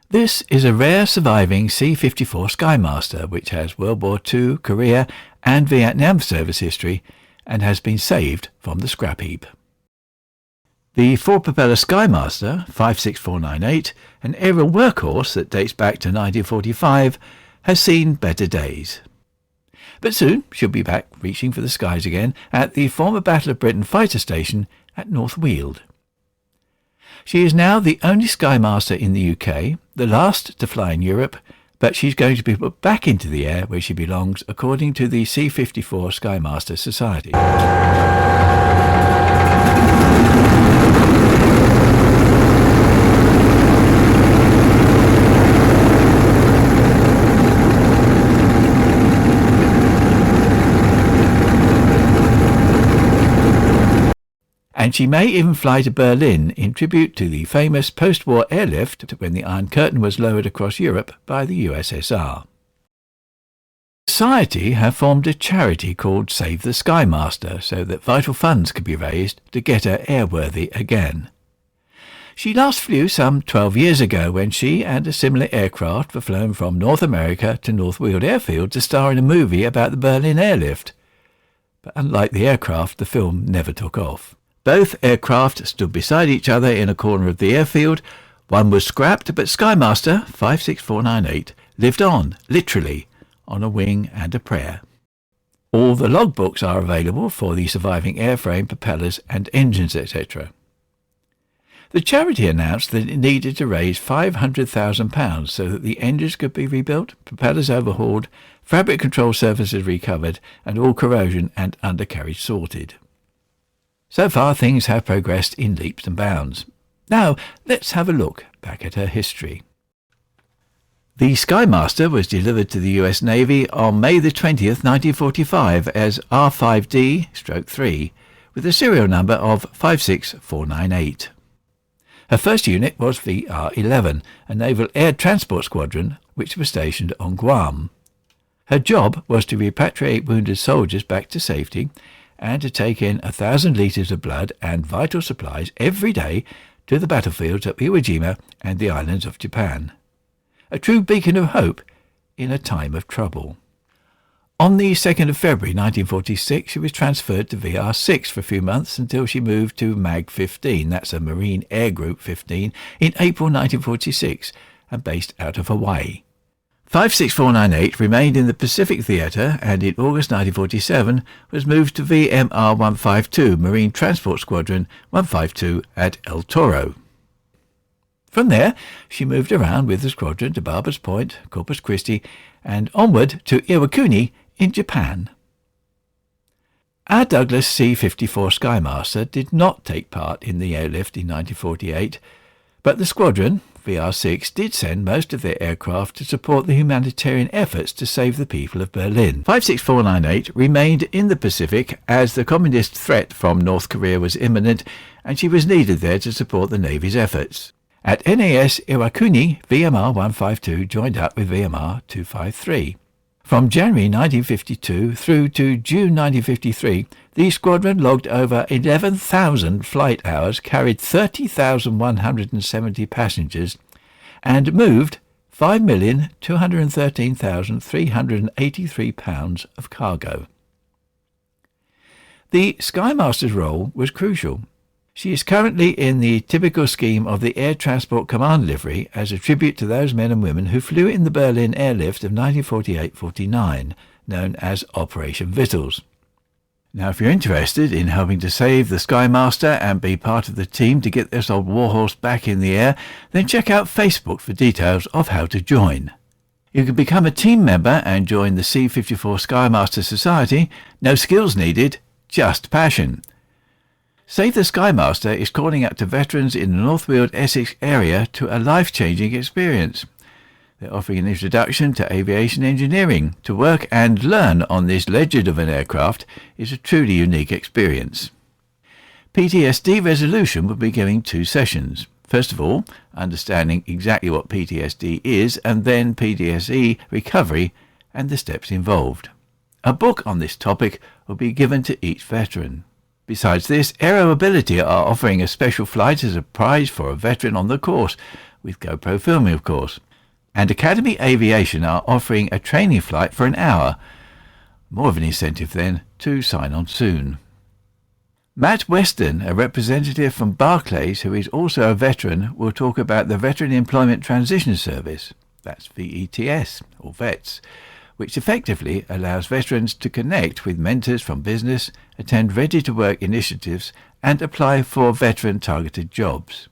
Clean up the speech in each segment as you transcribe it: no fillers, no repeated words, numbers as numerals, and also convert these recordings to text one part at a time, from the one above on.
This is a rare surviving C-54 Skymaster which has World War II, Korea and Vietnam service history and has been saved from the scrap heap. The four-propeller Skymaster 56498, an aerial workhorse that dates back to 1945, has seen better days. But soon she'll be back reaching for the skies again at the former Battle of Britain fighter station at North Weald. She is now the only Skymaster in the UK, the last to fly in Europe, but she's going to be put back into the air where she belongs according to the C-54 Skymaster Society. And she may even fly to Berlin in tribute to the famous post-war airlift when the Iron Curtain was lowered across Europe by the USSR. The Society have formed a charity called Save the Skymaster so that vital funds can be raised to get her airworthy again. She last flew some 12 years ago when she and a similar aircraft were flown from North America to North Weald airfield to star in a movie about the Berlin airlift. But unlike the aircraft, the film never took off. Both aircraft stood beside each other in a corner of the airfield. One was scrapped, but Skymaster 56498 lived on, literally, on a wing and a prayer. All the logbooks are available for the surviving airframe, propellers and engines, etc. The charity announced that it needed to raise £500,000 so that the engines could be rebuilt, propellers overhauled, fabric control surfaces recovered and all corrosion and undercarriage sorted. So far things have progressed in leaps and bounds. Now let's have a look back at her history. The Skymaster was delivered to the US Navy on May the 20th, 1945 as R5D-3 with a serial number of 56498. Her first unit was VR-11, a naval air transport squadron which was stationed on Guam. Her job was to repatriate wounded soldiers back to safety and to take in 1,000 litres of blood and vital supplies every day to the battlefields at Iwo Jima and the islands of Japan. A true beacon of hope in a time of trouble. On the 2nd of February 1946 she was transferred to VR-6 for a few months until she moved to MAG-15, that's a Marine Air Group 15, in April 1946 and based out of Hawaii. 56498 remained in the Pacific Theatre and in August 1947 was moved to VMR-152 Marine Transport Squadron 152 at El Toro. From there she moved around with the squadron to Barbers Point, Corpus Christi and onward to Iwakuni in Japan. Our Douglas C-54 Skymaster did not take part in the airlift in 1948, but the squadron, VR-6, did send most of their aircraft to support the humanitarian efforts to save the people of Berlin. 56498 remained in the Pacific as the communist threat from North Korea was imminent and she was needed there to support the Navy's efforts. At NAS Iwakuni, VMR-152 joined up with VMR-253. From January 1952 through to June 1953, the squadron logged over 11,000 flight hours, carried 30,170 passengers, and moved 5,213,383 pounds of cargo. The Skymaster's role was crucial. She is currently in the typical scheme of the Air Transport Command livery as a tribute to those men and women who flew in the Berlin airlift of 1948-49, known as Operation Vittles. Now, if you're interested in helping to save the Skymaster and be part of the team to get this old warhorse back in the air, then check out Facebook for details of how to join. You can become a team member and join the C-54 Skymaster Society. No skills needed, just passion. Save the Skymaster is calling out to veterans in the North Weald, Essex area to a life-changing experience. They're offering an introduction to aviation engineering. To work and learn on this legend of an aircraft is a truly unique experience. PTSD resolution will be giving 2 sessions. First of all, understanding exactly what PTSD is, and then PTSD recovery and the steps involved. A book on this topic will be given to each veteran. Besides this, Aero Ability are offering a special flight as a prize for a veteran on the course, with GoPro filming of course. And Academy Aviation are offering a training flight for an hour. More of an incentive then to sign on soon. Matt Weston, a representative from Barclays who is also a veteran, will talk about the Veteran Employment Transition Service, that's VETS, or VETS, which effectively allows veterans to connect with mentors from business, attend ready-to-work initiatives, and apply for veteran-targeted jobs.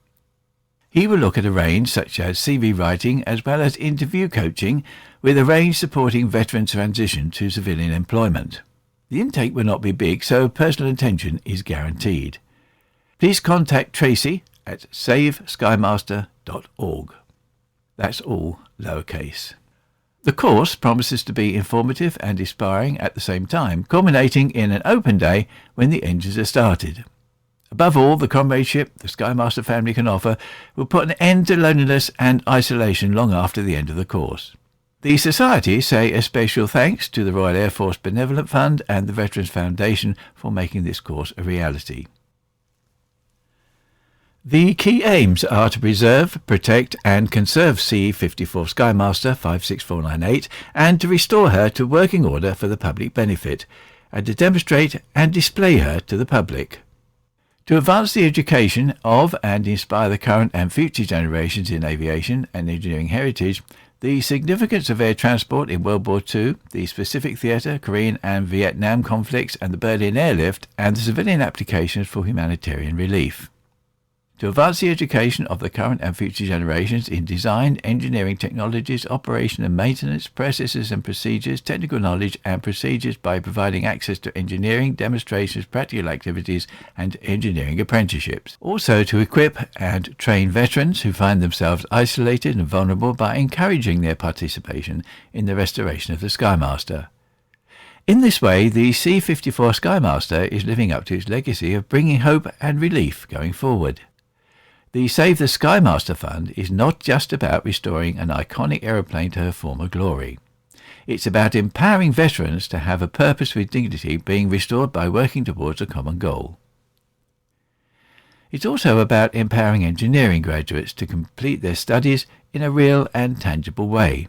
He will look at a range such as CV writing as well as interview coaching, with a range supporting veteran transition to civilian employment. The intake will not be big, so personal attention is guaranteed. Please contact Tracy at saveskymaster.org. That's all lowercase. The course promises to be informative and inspiring at the same time, culminating in an open day when the engines are started. Above all, the comradeship the Skymaster family can offer will put an end to loneliness and isolation long after the end of the course. The Society say a special thanks to the Royal Air Force Benevolent Fund and the Veterans Foundation for making this course a reality. The key aims are to preserve, protect and conserve C-54 Skymaster 56498 and to restore her to working order for the public benefit, and to demonstrate and display her to the public. To advance the education of and inspire the current and future generations in aviation and engineering heritage, the significance of air transport in World War II, the Pacific Theatre, Korean and Vietnam conflicts and the Berlin airlift, and the civilian applications for humanitarian relief. To advance the education of the current and future generations in design, engineering technologies, operation and maintenance, processes and procedures, technical knowledge and procedures by providing access to engineering, demonstrations, practical activities and engineering apprenticeships. Also to equip and train veterans who find themselves isolated and vulnerable by encouraging their participation in the restoration of the Skymaster. In this way, the C-54 Skymaster is living up to its legacy of bringing hope and relief going forward. The Save the Skymaster Fund is not just about restoring an iconic aeroplane to her former glory. It's about empowering veterans to have a purpose with dignity being restored by working towards a common goal. It's also about empowering engineering graduates to complete their studies in a real and tangible way.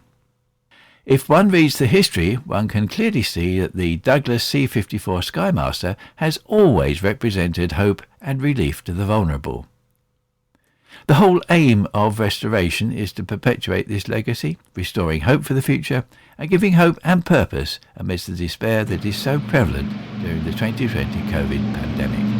If one reads the history, one can clearly see that the Douglas C-54 Skymaster has always represented hope and relief to the vulnerable. The whole aim of restoration is to perpetuate this legacy, restoring hope for the future and giving hope and purpose amidst the despair that is so prevalent during the 2020 COVID pandemic.